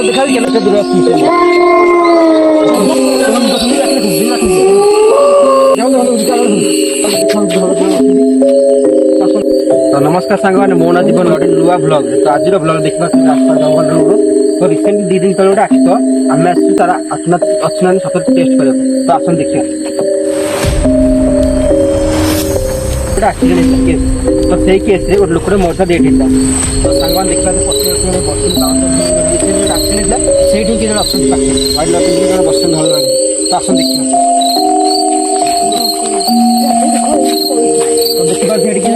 দেখা কেন দূরে আসছে तो नमस्कार सांग मैंने मो ना जीवन गोटे नुआ ब्लॉग तो आज ब्लॉग देखा रास्ता जंगल रोड तो रिसेंटली 2 दिन तले गोटे आसी तो आम आस तार अच्छी सतर टेस्ट कर तो आसन देखिए एक्सीडेंट केस तो से केस गोटे लोक मोर्चा देता तो सांग देखा एक्सीडेंट से किए अच्छा बस धल तो आसन देखिए तो देखा बस देख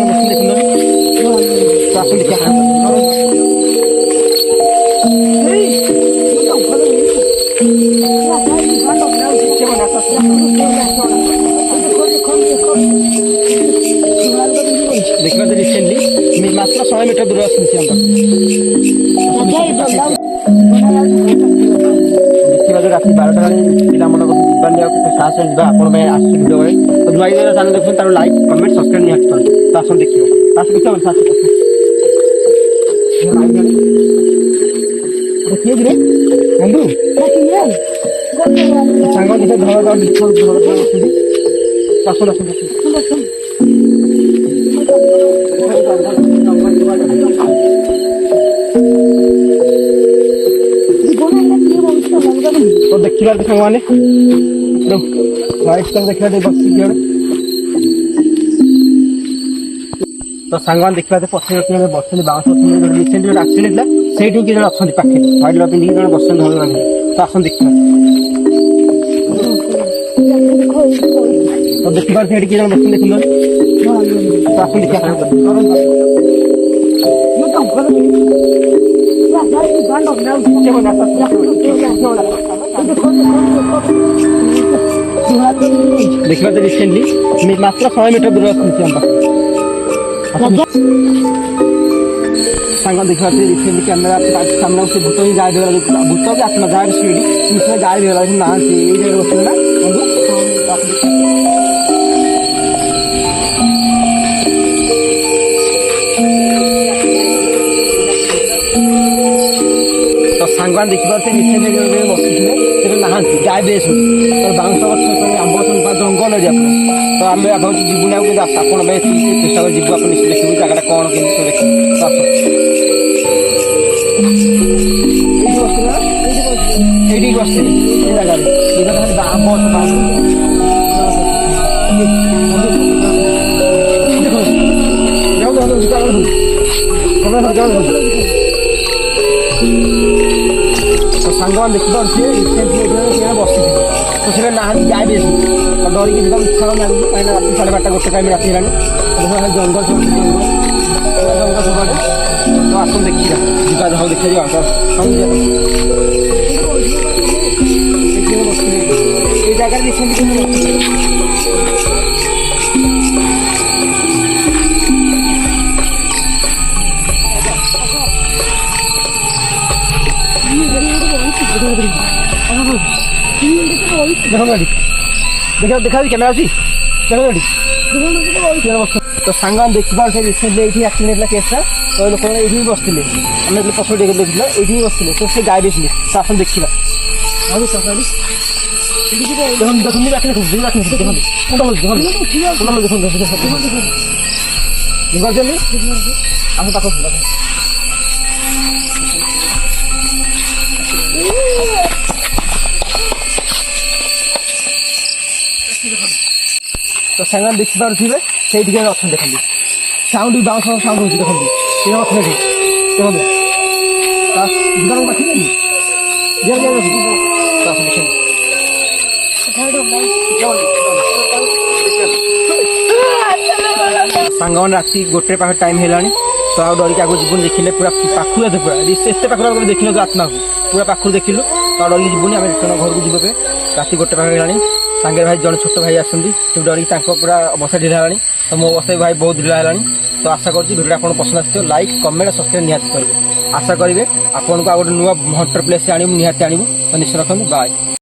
तो आसन देखिए देखा रिसेंटली मात्र 100 मीटर दूर देखा राति 12टा पिला मन जीवन साहस आप भिडियो तो नुआ चैनल देखते तार लाइक कमेंट सब्सक्राइब निहाती करें तो आसन देखिए देखिए देखिए बंधु सांग देखिए घर आसन आसन तो देखिए मैंने व्हाइट कलर देखा बस तो सांग देखा पश्चिम बस बाउंस रिसेंट एक्सीडेंट से किए अच्छा पाखे व्हाइट कलर पिंधिक जन बस धल तो आसन देखिए तो देखिए किए जन बस देख तो आसन देखिए देखा रिसेंटली मात्र 100 मीटर दूर सांग देखा रिसेंटली कैमेरा सामने से भूत ही गाड़ी भूत भी आत्मा गाड़ी स्पीड इसमें गाड़ी ना बस तो सांगवान देखिए रिसेंट बसुले ना गाय बेस तो बाउंस गछ आंब गछ जंगल एरिया तो आम भाव जीवन आप चेष्टा कर जीव आप देखिए जगह कौन के बस जगह आंब तो सांगवान देखिए रिसेंटली बस तो से ना गाय बेस तो डरिक इच्छा ना कहीं रात 12:30 गोटे टाइम राति है जंगल जंगल सब तो आसन देखिए जीवा जाओ देखिए ये जगह रिसेंटली देखा देखा कैमेरा अच्छी तो सांग देखा रिसेंटली ये एक्सीडेंट केसटा तो लोक ये बसते आम पशु देखते ये बसते तो से गाय बेचले तो आसन देखा आम पाख तो सांग देखिपे से अच्छा देखते साउंड भी बाउंस साउंड हो देखते सांग राति 1 पाख टाइम है तो आ डरिक आगे जीवन देखिले पूरा पाखु पूरा एत पाख देखिल आत्मा को पूरा पाखु देखिलु तो डरिक जीवन आम रिटर्न घर को जीवे राति 1 पाख है सांगे भाई जन छोट भाई आसती से डरिक पूरा बसा ढिला है तो मो बस भाई बहुत ढिला है तो आशा करुँच भिडियो आप पसंद आस लाइक कमेंट सब्सक्राइब निहाती करेंगे आशा करेंगे आपको गोटे नुआ हंटर प्लेस आनी निहाती आनबू तो निश्चय रखते बाय।